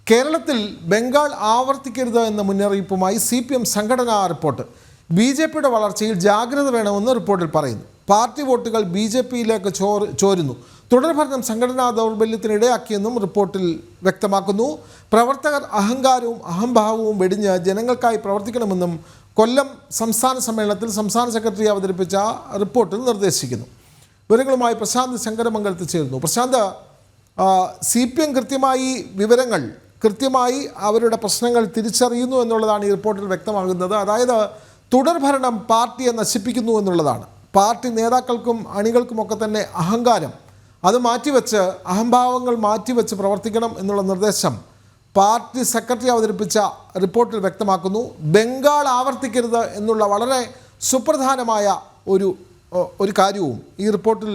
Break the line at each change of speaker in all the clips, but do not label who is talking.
കേരളത്തിൽ ബംഗാൾ ആവർത്തിക്കരുത് എന്ന മുന്നറിയിപ്പുമായി CPM സംഘടനാ റിപ്പോർട്ട്. BJPയുടെ വളർച്ചയിൽ ജാഗ്രത വേണമെന്ന് റിപ്പോർട്ടിൽ പറയുന്നു. പാർട്ടി വോട്ടുകൾ BJPയിലേക്ക് ചോരുന്നു. തുടർഭരണം സംഘടനാ ദൗർബല്യത്തിനിടയാക്കിയെന്നും റിപ്പോർട്ടിൽ വ്യക്തമാക്കുന്നു. പ്രവർത്തകർ അഹങ്കാരവും അഹംഭാവവും വെടിഞ്ഞ് ജനങ്ങൾക്കായി പ്രവർത്തിക്കണമെന്നും കൊല്ലം സംസ്ഥാന സമ്മേളനത്തിൽ സംസ്ഥാന സെക്രട്ടറി അവതരിപ്പിച്ച റിപ്പോർട്ടിൽ നിർദ്ദേശിക്കുന്നു. വിവരങ്ങളുമായി പ്രശാന്ത് ശങ്കരമംഗലത്ത് ചേരുന്നു. പ്രശാന്ത്, CPM കൃത്യമായി വിവരങ്ങൾ കൃത്യമായി അവരുടെ പ്രശ്നങ്ങൾ തിരിച്ചറിയുന്നു എന്നുള്ളതാണ് ഈ റിപ്പോർട്ടിൽ വ്യക്തമാകുന്നത്. അതായത് തുടർഭരണം പാർട്ടിയെ നശിപ്പിക്കുന്നു എന്നുള്ളതാണ്. പാർട്ടി നേതാക്കൾക്കും അണികൾക്കുമൊക്കെ തന്നെ അഹങ്കാരം അത് മാറ്റിവെച്ച് അഹംഭാവങ്ങൾ മാറ്റിവെച്ച് പ്രവർത്തിക്കണം എന്നുള്ള നിർദ്ദേശം പാർട്ടി സെക്രട്ടറി അവതരിപ്പിച്ച റിപ്പോർട്ടിൽ വ്യക്തമാക്കുന്നു. ബംഗാൾ ആവർത്തിക്കരുത് എന്നുള്ള വളരെ സുപ്രധാനമായ ഒരു കാര്യവും ഈ റിപ്പോർട്ടിൽ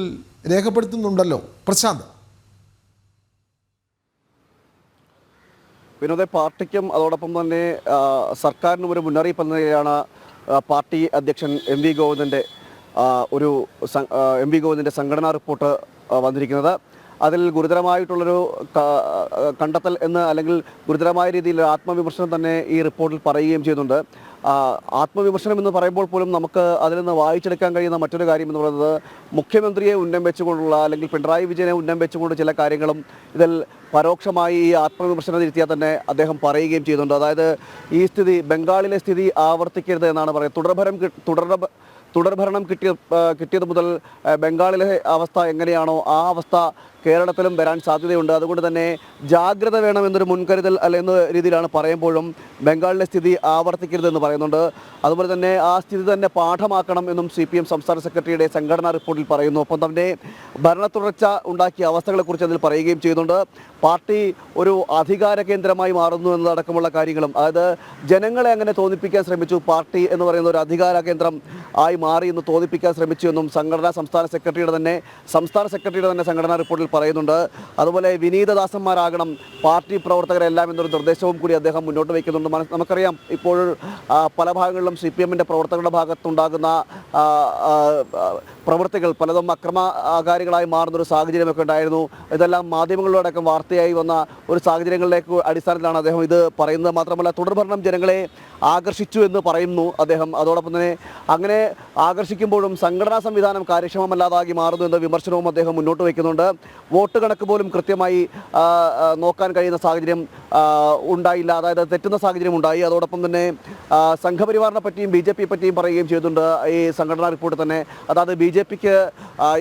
രേഖപ്പെടുത്തുന്നുണ്ടല്ലോ പ്രശാന്ത്.
വിനോദ, പാർട്ടിക്കും അതോടൊപ്പം തന്നെ സർക്കാരിനും ഒരു മുന്നറിയിപ്പ് എന്ന നിലയിലാണ് പാർട്ടി അധ്യക്ഷൻ എം വി ഗോവിന്ദൻ്റെ സംഘടനാ റിപ്പോർട്ട് വന്നിരിക്കുന്നത്. അതിൽ ഗുരുതരമായിട്ടുള്ളൊരു കണ്ടെത്തൽ അല്ലെങ്കിൽ ഗുരുതരമായ രീതിയിൽ ആത്മവിമർശനം തന്നെ ഈ റിപ്പോർട്ടിൽ പറയുകയും ചെയ്യുന്നുണ്ട്. ആത്മവിമർശനം എന്ന് പറയുമ്പോൾ പോലും നമുക്ക് അതിൽ നിന്ന് വായിച്ചെടുക്കാൻ കഴിയുന്ന മറ്റൊരു കാര്യം എന്ന് പറയുന്നത് മുഖ്യമന്ത്രിയെ ഉന്നം വെച്ചുകൊണ്ടുള്ള അല്ലെങ്കിൽ പിണറായി വിജയനെ ഉന്നം വെച്ചുകൊണ്ട് ചില കാര്യങ്ങളും ഇതിൽ പരോക്ഷമായി ഈ ആത്മവിമർശനം തിരുത്തിയാൽ തന്നെ അദ്ദേഹം പറയുകയും ചെയ്യുന്നുണ്ട്. അതായത് ഈ സ്ഥിതി, ബംഗാളിലെ സ്ഥിതി ആവർത്തിക്കരുത് എന്നാണ് പറയുന്നത്. തുടർഭരണം കിട്ടിയത് മുതൽ ബംഗാളിലെ അവസ്ഥ എങ്ങനെയാണോ ആ അവസ്ഥ കേരളത്തിലും വരാൻ സാധ്യതയുണ്ട്. അതുകൊണ്ട് തന്നെ ജാഗ്രത വേണമെന്നൊരു മുൻകരുതൽ എന്ന രീതിയിലാണ് പറയുമ്പോഴും ബംഗാളിലെ സ്ഥിതി ആവർത്തിക്കരുതെന്ന് പറയുന്നുണ്ട്. അതുപോലെ തന്നെ ആ സ്ഥിതി തന്നെ പാഠമാക്കണം എന്നും CPM സംസ്ഥാന സെക്രട്ടറിയുടെ സംഘടനാ റിപ്പോർട്ടിൽ പറയുന്നു. ഒപ്പം തന്നെ ഭരണ തുടർച്ച ഉണ്ടാക്കിയ അവസ്ഥകളെക്കുറിച്ച് അതിൽ പറയുകയും ചെയ്യുന്നുണ്ട്. പാർട്ടി ഒരു അധികാര കേന്ദ്രമായി മാറുന്നു എന്നതടക്കമുള്ള കാര്യങ്ങളും, അതായത് ജനങ്ങളെ അങ്ങനെ തോന്നിപ്പിക്കാൻ ശ്രമിച്ചു, പാർട്ടി എന്ന് പറയുന്ന ഒരു അധികാര കേന്ദ്രം ആയി മാറി എന്ന് തോന്നിപ്പിക്കാൻ ശ്രമിച്ചു എന്നും സംസ്ഥാന സെക്രട്ടറിയുടെ തന്നെ സംഘടനാ റിപ്പോർട്ടിൽ പറയുന്നുണ്ട്. അതുപോലെ വിനീതദാസന്മാരാകണം പാർട്ടി പ്രവർത്തകരെല്ലാം എന്നൊരു നിർദ്ദേശവും കൂടി അദ്ദേഹം മുന്നോട്ട് വയ്ക്കുന്നുണ്ട്. നമുക്കറിയാം, ഇപ്പോൾ പല ഭാഗങ്ങളിലും CPMൻ്റെ പ്രവർത്തകരുടെ ഭാഗത്തുണ്ടാകുന്ന പ്രവൃത്തികൾ പലതും അക്രമകാരികളായി മാറുന്നൊരു സാഹചര്യമൊക്കെ ഉണ്ടായിരുന്നു. ഇതെല്ലാം മാധ്യമങ്ങളിലടക്കം വാർത്തയായി വന്ന ഒരു സാഹചര്യങ്ങളിലേക്ക് അടിസ്ഥാനത്തിലാണ് അദ്ദേഹം ഇത് പറയുന്നത്. മാത്രമല്ല, തുടർഭരണം ജനങ്ങളെ ആകർഷിച്ചു എന്ന് പറയുന്നു അദ്ദേഹം. അതോടൊപ്പം തന്നെ അങ്ങനെ ആകർഷിക്കുമ്പോഴും സംഘടനാ സംവിധാനം കാര്യക്ഷമമല്ലാതാകി മാറുന്നു എന്ന വിമർശനവും അദ്ദേഹം മുന്നോട്ട് വയ്ക്കുന്നുണ്ട്. വോട്ട് കണക്ക് പോലും കൃത്യമായി നോക്കാൻ കഴിയുന്ന സാഹചര്യം ഉണ്ടായില്ല, അതായത് തെറ്റുന്ന സാഹചര്യം ഉണ്ടായി. അതോടൊപ്പം തന്നെ സംഘപരിവാറിനെ പറ്റിയും BJP പറ്റിയും പറയുകയും ചെയ്തിട്ടുണ്ട് ഈ സംഘടനാ റിപ്പോർട്ട് തന്നെ. അതായത് BJPക്ക്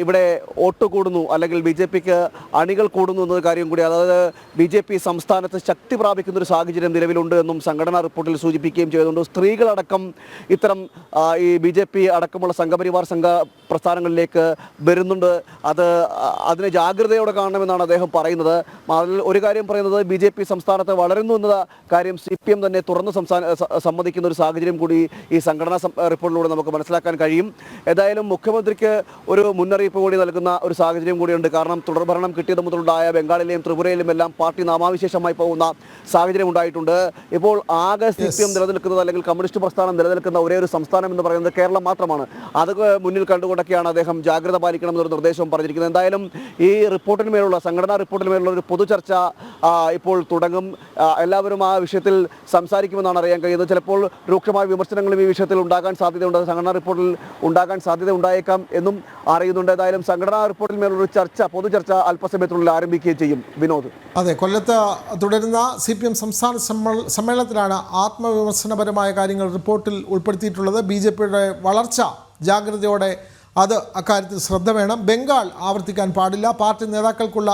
ഇവിടെ വോട്ട് കൂടുന്നു അല്ലെങ്കിൽ BJPക്ക് അണികൾ കൂടുന്നു എന്നൊരു കാര്യം കൂടി, അതായത് BJP സംസ്ഥാനത്ത് ശക്തി പ്രാപിക്കുന്ന ഒരു സാഹചര്യം നിലവിലുണ്ട് എന്നും സംഘടനാ റിപ്പോർട്ടിൽ സൂചിപ്പിക്കുകയും ചെയ്തുകൊണ്ട് സ്ത്രീകളടക്കം ഇത്തരം ഈ BJP അടക്കമുള്ള സംഘപരിവാർ പ്രസ്ഥാനങ്ങളിലേക്ക് വരുന്നുണ്ട്. അതിനെ ജാഗ്രതയോടെ കാണണമെന്നാണ് അദ്ദേഹം പറയുന്നത്. അതിൽ ഒരു കാര്യം പറയുന്നത്, BJP സംസ്ഥാനത്ത് വളരുന്നു എന്ന കാര്യം CPM തന്നെ തുറന്ന് സമ്മതിക്കുന്ന ഒരു സാഹചര്യം കൂടി ഈ സംഘടനാ റിപ്പോർട്ടിലൂടെ നമുക്ക് മനസ്സിലാക്കാൻ കഴിയും. ഏതായാലും മുഖ്യമന്ത്രിക്ക് ഒരു മുന്നറിയിപ്പ് കൂടി നൽകുന്ന ഒരു സാഹചര്യം കൂടിയുണ്ട്. കാരണം തുടർഭരണം കിട്ടിയത് മുതലുണ്ടായ ബംഗാളിലെയും ത്രിപുരയിലും എല്ലാം പാർട്ടി നാമാവിശേഷമായി പോകുന്ന സാഹചര്യം ഉണ്ടായിട്ടുണ്ട്. ഇപ്പോൾ ആകെ CPM നിലനിൽക്കുന്നത് അല്ലെങ്കിൽ കമ്മ്യൂണിസ്റ്റ് പ്രസ്ഥാനം നിലനിൽക്കുന്ന ഒരേ ഒരു സംസ്ഥാനം എന്ന് പറയുന്നത് കേരളം മാത്രമാണ്. അത് മുന്നിൽ കണ്ടുകൊണ്ടൊക്കെയാണ് അദ്ദേഹം ജാഗ്രത പാലിക്കണം എന്നൊരു നിർദ്ദേശവും പറഞ്ഞിരിക്കുന്നത്. എന്തായാലും ഈ സംഘടനാ റിപ്പോർട്ടിന്മേലുള്ള ഒരു പൊതുചർച്ച ഇപ്പോൾ തുടങ്ങും. എല്ലാവരും ആ വിഷയത്തിൽ സംസാരിക്കുമെന്നാണ് അറിയാൻ കഴിയുന്നത്. ചിലപ്പോൾ രൂക്ഷമായ വിമർശനങ്ങളും ഈ വിഷയത്തിൽ ഉണ്ടാകാൻ സാധ്യതയുണ്ട്, സംഘടനാ റിപ്പോർട്ടിൽ ഉണ്ടാകാൻ സാധ്യത ഉണ്ടായേക്കാം എന്നും അറിയുന്നുണ്ട്. ഏതായാലും സംഘടനാ റിപ്പോർട്ടിന്മേലുള്ള പൊതുചർച്ച അല്പസമയത്തിനുള്ളിൽ ആരംഭിക്കുകയും ചെയ്യും. വിനോദ്,
അതെ, കൊല്ലത്ത് തുടരുന്ന CPM സംസ്ഥാന സമ്മേളനത്തിലാണ് ആത്മവിമർശനപരമായ കാര്യങ്ങൾ റിപ്പോർട്ടിൽ ഉൾപ്പെടുത്തിയിട്ടുള്ളത്. BJPയുടെ വളർച്ച ജാഗ്രതയോടെ അത് അക്കാര്യത്തിൽ ശ്രദ്ധ വേണം. ബംഗാൾ ആവർത്തിക്കാൻ പാടില്ല. പാർട്ടി നേതാക്കൾക്കുള്ള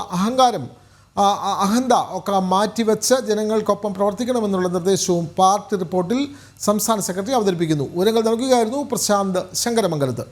അഹന്ത ഒക്കെ മാറ്റിവെച്ച് ജനങ്ങൾക്കൊപ്പം പ്രവർത്തിക്കണമെന്നുള്ള നിർദ്ദേശവും പാർട്ടി റിപ്പോർട്ടിൽ സംസ്ഥാന സെക്രട്ടറി അവതരിപ്പിക്കുന്നു. വിവരങ്ങൾ നൽകുകയായിരുന്നു പ്രശാന്ത് ശങ്കരമംഗലത്ത്.